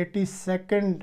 82nd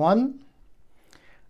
1,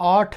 8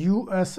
US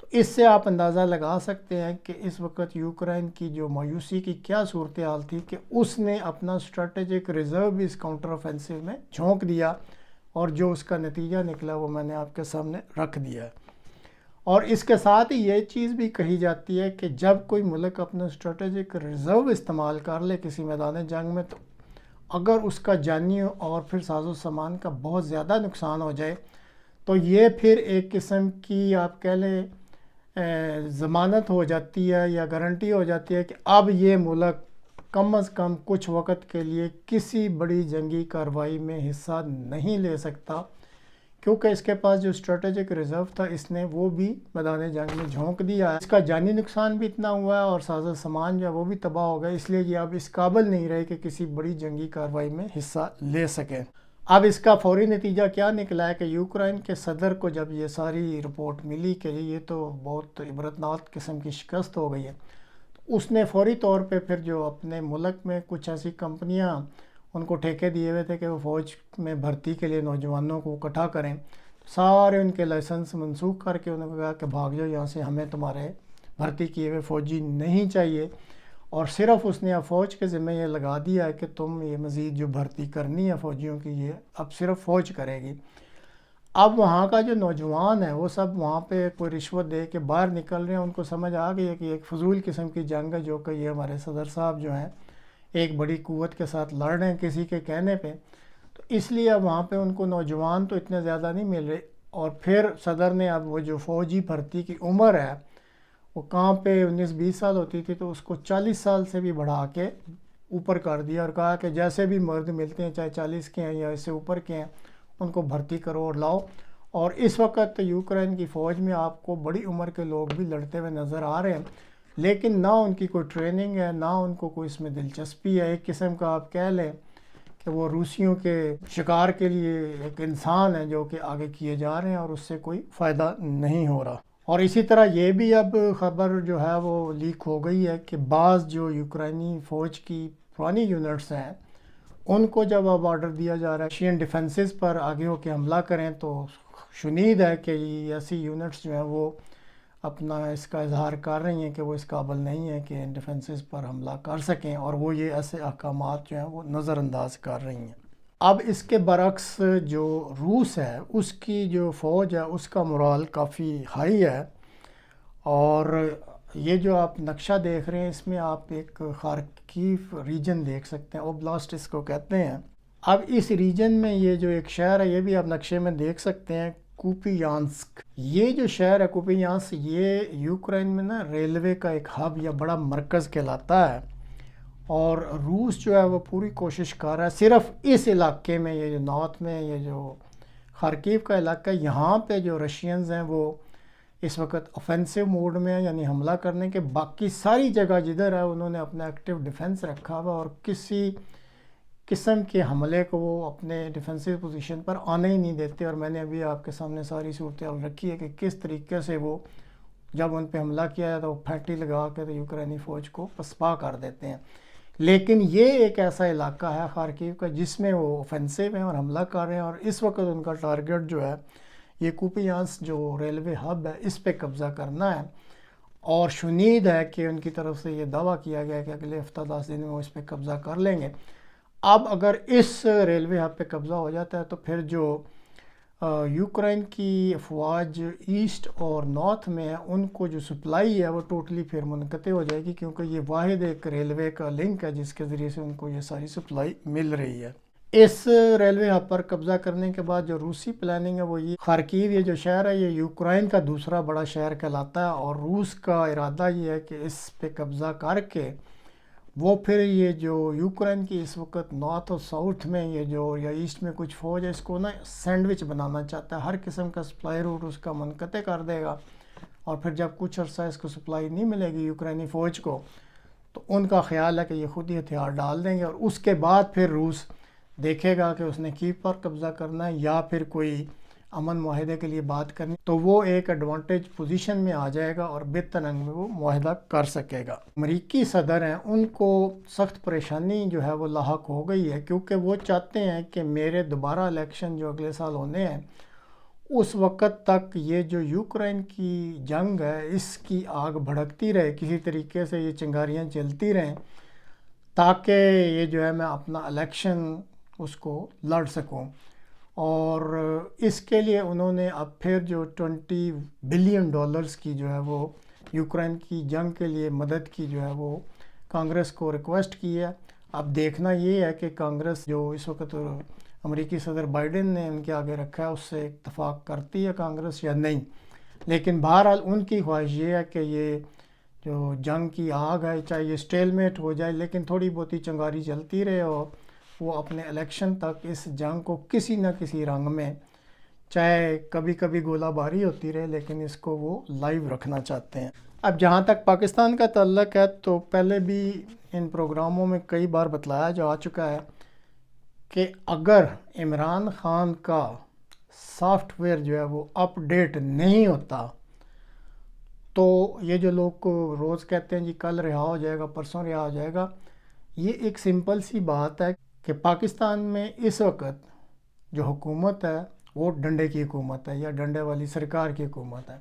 تو اس سے آپ اندازہ لگا سکتے ہیں کہ اس وقت یوکرائن کی جو مایوسی کی کیا صورتحال تھی کہ اس نے اپنا اسٹریٹجک ریزرو بھی اس کاؤنٹر آفینسو میں جھونک دیا، اور جو اس کا نتیجہ نکلا وہ میں نے آپ کے سامنے رکھ دیا ہے۔ اور اس کے ساتھ ہی یہ چیز بھی کہی جاتی ہے کہ جب کوئی ملک اپنا اسٹریٹجک ریزرو استعمال کر لے کسی میدان جنگ میں، تو اگر اس کا جانی اور پھر ساز و سامان کا بہت زیادہ نقصان ہو جائے تو یہ پھر ایک قسم کی آپ کہہ لیں ضمانت ہو جاتی ہے یا گارنٹی ہو جاتی ہے کہ اب یہ ملک کم از کم کچھ وقت کے لیے کسی بڑی جنگی کارروائی میں حصہ نہیں لے سکتا، کیونکہ اس کے پاس جو اسٹریٹجک ریزرو تھا اس نے وہ بھی میدان جنگ میں جھونک دیا ہے۔ اس کا جانی نقصان بھی اتنا ہوا ہے اور ساز و سامان جو ہے وہ بھی تباہ ہو گیا، اس لیے یہ اب اس قابل نہیں رہے کہ کسی بڑی جنگی کارروائی میں حصہ لے سکیں۔ اب اس کا فوری نتیجہ کیا نکلا ہے کہ یوکرائن کے صدر کو جب یہ ساری رپورٹ ملی کہ یہ تو بہت عبرتناک قسم کی شکست ہو گئی ہے، تو اس نے فوری طور پہ پھر جو اپنے ملک میں کچھ ایسی کمپنیاں ان کو ٹھیکے دیے ہوئے تھے کہ وہ فوج میں بھرتی کے لیے نوجوانوں کو اکٹھا کریں، سارے ان کے لائسنس منسوخ کر کے انہوں نے کہا کہ بھاگ جاؤ یہاں سے، ہمیں تمہارے بھرتی کیے ہوئے فوجی نہیں چاہیے، اور صرف اس نے اب فوج کے ذمہ یہ لگا دیا ہے کہ تم یہ مزید جو بھرتی کرنی ہے فوجیوں کی یہ اب صرف فوج کرے گی۔ اب وہاں کا جو نوجوان ہے وہ سب وہاں پہ کوئی رشوت دے کے باہر نکل رہے ہیں، ان کو سمجھ آ گئی ہے کہ ایک فضول قسم کی جنگ ہے جو کہ یہ ہمارے صدر صاحب جو ہیں ایک بڑی قوت کے ساتھ لڑ رہے ہیں کسی کے کہنے پہ، تو اس لیے اب وہاں پہ ان کو نوجوان تو اتنے زیادہ نہیں مل رہے، اور پھر صدر نے اب وہ جو فوجی بھرتی کی عمر ہے وہ کہاں پہ 19-20 سال ہوتی تھی تو اس کو 40 سال سے بھی بڑھا کے اوپر کر دیا، اور کہا کہ جیسے بھی مرد ملتے ہیں چاہے 40 کے ہیں یا اس سے اوپر کے ہیں ان کو بھرتی کرو اور لاؤ۔ اور اس وقت یوکرائن کی فوج میں آپ کو بڑی عمر کے لوگ بھی لڑتے ہوئے نظر آ رہے ہیں، لیکن نہ ان کی کوئی ٹریننگ ہے، نہ ان کو کوئی اس میں دلچسپی ہے، ایک قسم کا آپ کہہ لیں کہ وہ روسیوں کے شکار کے لیے ایک انسان ہے جو کہ آگے کیے جا رہے ہیں اور اس سے کوئی فائدہ نہیں ہو رہا۔ اور اسی طرح یہ بھی اب خبر جو ہے وہ لیک ہو گئی ہے کہ بعض جو یوکرائنی فوج کی پرانی یونٹس ہیں ان کو جب اب آرڈر دیا جا رہا ہے رشین ڈیفنسز پر آگے ہو کے حملہ کریں، تو شنید ہے کہ ایسی یونٹس جو ہیں وہ اپنا اس کا اظہار کر رہی ہیں کہ وہ اس قابل نہیں ہے کہ ان ڈیفنسز پر حملہ کر سکیں، اور وہ یہ ایسے احکامات جو ہیں وہ نظر انداز کر رہی ہیں۔ اب اس کے برعکس جو روس ہے اس کی جو فوج ہے اس کا مورال کافی ہائی ہے، اور یہ جو آپ نقشہ دیکھ رہے ہیں اس میں آپ ایک خارکیو ریجن دیکھ سکتے ہیں، اوبلاسٹ اس کو کہتے ہیں۔ اب اس ریجن میں یہ جو ایک شہر ہے یہ بھی آپ نقشے میں دیکھ سکتے ہیں، کوپیانسک۔ یہ جو شہر ہے کوپیانسک یہ یوکرائن میں نا ریلوے کا ایک ہب یا بڑا مرکز کہلاتا ہے، اور روس جو ہے وہ پوری کوشش کر رہا ہے صرف اس علاقے میں، یہ جو نارتھ میں یہ جو خارکیو کا علاقہ ہے یہاں پہ جو رشینز ہیں وہ اس وقت اوفینسو موڈ میں ہیں، یعنی حملہ کرنے کے، باقی ساری جگہ جدھر ہے انہوں نے اپنا ایکٹیو ڈیفنس رکھا ہوا اور کسی قسم کے حملے کو وہ اپنے ڈیفنسو پوزیشن پر آنے ہی نہیں دیتے۔ اور میں نے ابھی آپ کے سامنے ساری صورتحال رکھی ہے کہ کس طریقے سے وہ جب ان پہ حملہ کیا ہے تو وہ پھینٹی لگا کے تو یوکرائنی فوج کو پسپا کر دیتے ہیں۔ لیکن یہ ایک ایسا علاقہ ہے خارکیو کا جس میں وہ اوفینسو ہیں اور حملہ کر رہے ہیں، اور اس وقت ان کا ٹارگٹ جو ہے یہ کوپیانس جو ریلوے ہب ہے اس پہ قبضہ کرنا ہے، اور شنید ہے کہ ان کی طرف سے یہ دعویٰ کیا گیا ہے کہ اگلے ہفتہ 10 دن میں وہ اس پہ قبضہ کر لیں گے۔ اب اگر اس ریلوے ہب پہ قبضہ ہو جاتا ہے تو پھر جو یوکرائن کی افواج ایسٹ اور نارتھ میں ہے ان کو جو سپلائی ہے وہ ٹوٹلی پھر منقطع ہو جائے گی، کیونکہ یہ واحد ایک ریلوے کا لنک ہے جس کے ذریعے سے ان کو یہ ساری سپلائی مل رہی ہے۔ اس ریلوے ہب پر قبضہ کرنے کے بعد جو روسی پلاننگ ہے وہ یہ خارکیو یہ جو شہر ہے یہ یوکرائن کا دوسرا بڑا شہر کہلاتا ہے، اور روس کا ارادہ یہ ہے کہ اس پہ قبضہ کر کے وہ پھر یہ جو یوکرائن کی اس وقت نارتھ اور ساؤتھ میں یہ جو یا ایسٹ میں کچھ فوج ہے اس کو نا سینڈوچ بنانا چاہتا ہے، ہر قسم کا سپلائی روٹ اس کا منقطع کر دے گا، اور پھر جب کچھ عرصہ اس کو سپلائی نہیں ملے گی یوکرائنی فوج کو تو ان کا خیال ہے کہ یہ خود ہی ہتھیار ڈال دیں گے، اور اس کے بعد پھر روس دیکھے گا کہ اس نے کیو پر قبضہ کرنا ہے یا پھر کوئی امن معاہدے کے لیے بات کرنی، تو وہ ایک ایڈوانٹیج پوزیشن میں آ جائے گا اور بہتر رنگ میں وہ معاہدہ کر سکے گا۔ امریکی صدر ہیں ان کو سخت پریشانی جو ہے وہ لاحق ہو گئی ہے، کیونکہ وہ چاہتے ہیں کہ میرے دوبارہ الیکشن جو اگلے سال ہونے ہیں اس وقت تک یہ جو یوکرائن کی جنگ ہے اس کی آگ بھڑکتی رہے، کسی طریقے سے یہ چنگاریاں چلتی رہیں تاکہ یہ جو ہے میں اپنا الیکشن اس کو لڑ سکوں۔ اور اس کے لیے انہوں نے اب پھر جو $20 بلین کی جو ہے وہ یوکرائن کی جنگ کے لیے مدد کی جو ہے وہ کانگریس کو ریکویسٹ کی ہے۔ اب دیکھنا یہ ہے کہ کانگریس جو اس وقت امریکی صدر بائیڈن نے ان کے آگے رکھا ہے اس سے اتفاق کرتی ہے کانگریس یا نہیں، لیکن بہرحال ان کی خواہش یہ ہے کہ یہ جو جنگ کی آگ ہے چاہے یہ سٹیل میٹ ہو جائے لیکن تھوڑی بہت ہی چنگاری چلتی رہے اور وہ اپنے الیکشن تک اس جنگ کو کسی نہ کسی رنگ میں، چاہے کبھی کبھی گولہ باری ہوتی رہے، لیکن اس کو وہ لائیو رکھنا چاہتے ہیں۔ اب جہاں تک پاکستان کا تعلق ہے تو پہلے بھی ان پروگراموں میں کئی بار بتلایا جا چکا ہے کہ اگر عمران خان کا سافٹ ویئر جو ہے وہ اپ ڈیٹ نہیں ہوتا تو یہ جو لوگ کو روز کہتے ہیں جی کل رہا ہو جائے گا، پرسوں رہا ہو جائے گا، یہ ایک سمپل سی بات ہے کہ پاکستان میں اس وقت جو حکومت ہے وہ ڈنڈے کی حکومت ہے یا ڈنڈے والی سرکار کی حکومت ہے۔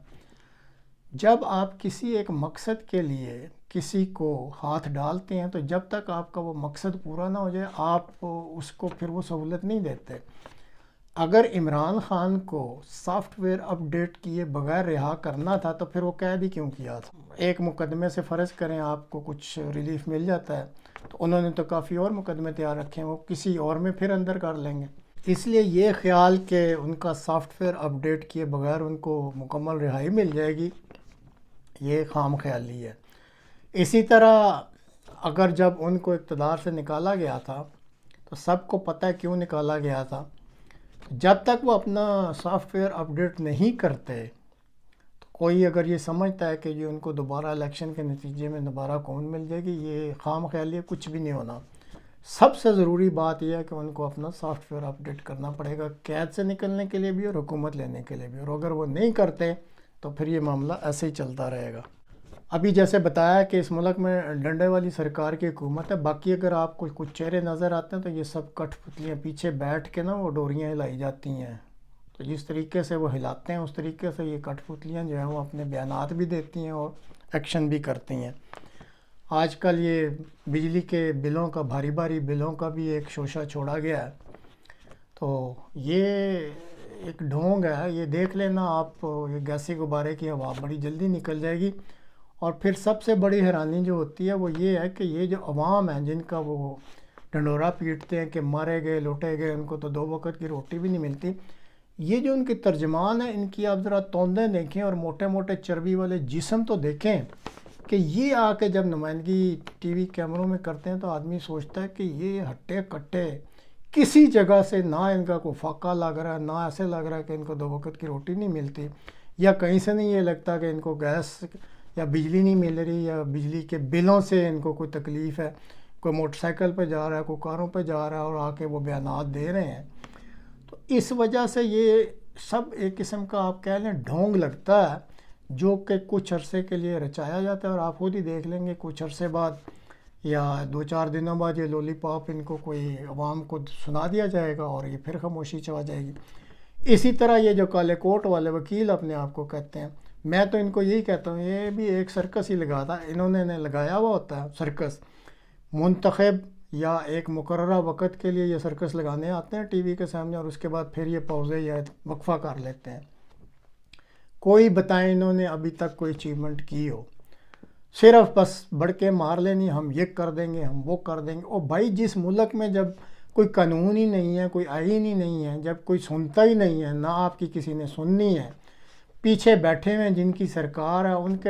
جب آپ کسی ایک مقصد کے لیے کسی کو ہاتھ ڈالتے ہیں تو جب تک آپ کا وہ مقصد پورا نہ ہو جائے آپ اس کو پھر وہ سہولت نہیں دیتے۔ اگر عمران خان کو سافٹ ویئر اپ ڈیٹ کیے بغیر رہا کرنا تھا تو پھر وہ قید ہی کیوں کیا تھا؟ ایک مقدمے سے فرض کریں آپ کو کچھ ریلیف مل جاتا ہے تو انہوں نے تو کافی اور مقدمے تیار رکھے ہیں، وہ کسی اور میں پھر اندر کر لیں گے۔ اس لیے یہ خیال کہ ان کا سافٹ ویئر اپ ڈیٹ کیے بغیر ان کو مکمل رہائی مل جائے گی، یہ خام خیالی ہے۔ اسی طرح اگر جب ان کو اقتدار سے نکالا گیا تھا تو سب کو پتہ ہے کیوں نکالا گیا تھا۔ جب تک وہ اپنا سافٹ ویئر اپ ڈیٹ نہیں کرتے تو کوئی اگر یہ سمجھتا ہے کہ یہ ان کو دوبارہ الیکشن کے نتیجے میں دوبارہ کون مل جائے گی، یہ خام خیالی ہے، کچھ بھی نہیں ہونا۔ سب سے ضروری بات یہ ہے کہ ان کو اپنا سافٹ ویئر اپ ڈیٹ کرنا پڑے گا، قید سے نکلنے کے لیے بھی اور حکومت لینے کے لیے بھی، اور اگر وہ نہیں کرتے تو پھر یہ معاملہ ایسے ہی چلتا رہے گا۔ ابھی جیسے بتایا کہ اس ملک میں ڈنڈے والی سرکار کی حکومت ہے، باقی اگر آپ کو کچھ چہرے نظر آتے ہیں تو یہ سب کٹھ پتلیاں پیچھے بیٹھ کے نا وہ ڈوریاں ہلائی جاتی ہیں، تو جس طریقے سے وہ ہلاتے ہیں اس طریقے سے یہ کٹھ پتلیاں جو ہیں وہ اپنے بیانات بھی دیتی ہیں اور ایکشن بھی کرتی ہیں۔ آج کل یہ بجلی کے بلوں کا، بھاری بھاری بلوں کا بھی ایک شوشہ چھوڑا گیا ہے، تو یہ ایک ڈھونگ ہے، یہ دیکھ لینا آپ، یہ گیسی غبارے کی ہوا بڑی جلدی نکل جائے گی۔ اور پھر سب سے بڑی حیرانی جو ہوتی ہے وہ یہ ہے کہ یہ جو عوام ہیں جن کا وہ ڈنڈورا پیٹتے ہیں کہ مارے گئے لوٹے گئے، ان کو تو 2 وقت کی روٹی بھی نہیں ملتی، یہ جو ان کی ترجمان ہیں ان کی آپ ذرا توندیں دیکھیں اور موٹے موٹے چربی والے جسم تو دیکھیں کہ یہ آ کے جب نمائندگی ٹی وی کیمروں میں کرتے ہیں تو آدمی سوچتا ہے کہ یہ ہٹے کٹے کسی جگہ سے نہ ان کا کوئی فاقہ لگ رہا ہے، نہ ایسے لگ رہا ہے کہ ان کو 2 وقت کی روٹی نہیں ملتی، یا کہیں سے نہیں یہ لگتا کہ ان کو گیس یا بجلی نہیں مل رہی یا بجلی کے بلوں سے ان کو کوئی تکلیف ہے۔ کوئی موٹر سائیکل پہ جا رہا ہے، کوئی کاروں پہ جا رہا ہے اور آ کے وہ بیانات دے رہے ہیں، تو اس وجہ سے یہ سب ایک قسم کا آپ کہہ لیں ڈھونگ لگتا ہے جو کہ کچھ عرصے کے لیے رچایا جاتا ہے، اور آپ خود ہی دیکھ لیں گے کچھ عرصے بعد یا 2-4 دنوں بعد یہ لولی پاپ ان کو کوئی عوام کو سنا دیا جائے گا اور یہ پھر خاموشی چھا جائے گی۔ اسی طرح یہ جو کالے کوٹ والے وکیل اپنے آپ کو کہتے ہیں، میں تو ان کو یہی کہتا ہوں یہ بھی ایک سرکس ہی لگاتا ہے، انہوں نے لگایا ہوا ہوتا ہے سرکس، منتخب یا ایک مقررہ وقت کے لیے یہ سرکس لگانے آتے ہیں ٹی وی کے سامنے اور اس کے بعد پھر یہ پوزے یا وقفہ کر لیتے ہیں۔ کوئی بتائیں انہوں نے ابھی تک کوئی اچیومنٹ کی ہو، صرف بس بڑھ کے مار لینی، ہم یہ کر دیں گے، ہم وہ کر دیں گے۔ اور بھائی جس ملک میں جب کوئی قانون ہی نہیں ہے، کوئی آئین ہی نہیں ہے، جب کوئی سنتا ہی نہیں ہے، نہ آپ کی کسی نے سننی ہے، پیچھے بیٹھے ہوئے جن کی سرکار ہے ان کے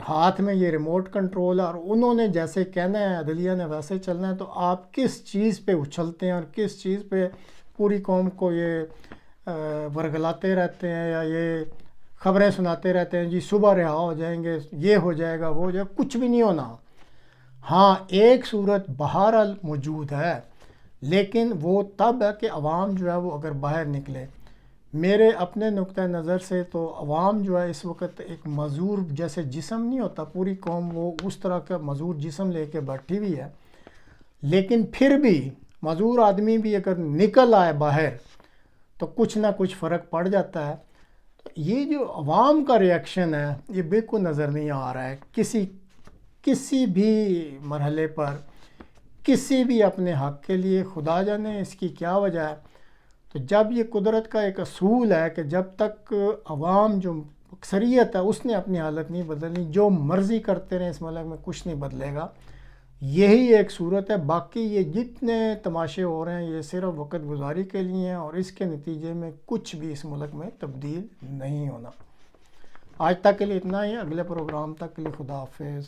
ہاتھ میں یہ ریموٹ کنٹرول ہے اور انہوں نے جیسے کہنا ہے عدلیہ نے ویسے چلنا ہے، تو آپ کس چیز پہ اچھلتے ہیں اور کس چیز پہ پوری قوم کو یہ ورگلاتے رہتے ہیں یا یہ خبریں سناتے رہتے ہیں جی صبح رہا ہو جائیں گے، یہ ہو جائے گا، وہ ہو جائے گا، کچھ بھی نہیں ہونا۔ ہاں ایک صورت بہرحال موجود ہے، لیکن وہ تب ہے کہ عوام جو ہے وہ اگر باہر نکلے۔ میرے اپنے نقطہ نظر سے تو عوام جو ہے اس وقت ایک معذور جیسے جسم نہیں ہوتا، پوری قوم وہ اس طرح کا معذور جسم لے کے بیٹھی ہوئی ہے، لیکن پھر بھی معذور آدمی بھی اگر نکل آئے باہر تو کچھ نہ کچھ فرق پڑ جاتا ہے. تو یہ جو عوام کا ریئیکشن ہے یہ بالکل نظر نہیں آ رہا ہے کسی بھی مرحلے پر، کسی بھی اپنے حق کے لیے. خدا جانے اس کی کیا وجہ ہے. تو جب یہ قدرت کا ایک اصول ہے کہ جب تک عوام جو اکثریت ہے اس نے اپنی حالت نہیں بدلنی، جو مرضی کرتے رہیں اس ملک میں کچھ نہیں بدلے گا. یہی ایک صورت ہے. باقی یہ جتنے تماشے ہو رہے ہیں یہ صرف وقت گزاری کے لیے ہیں، اور اس کے نتیجے میں کچھ بھی اس ملک میں تبدیل نہیں ہونا. آج تک کے لیے اتنا ہی. اگلے پروگرام تک کے لیے خدا حافظ.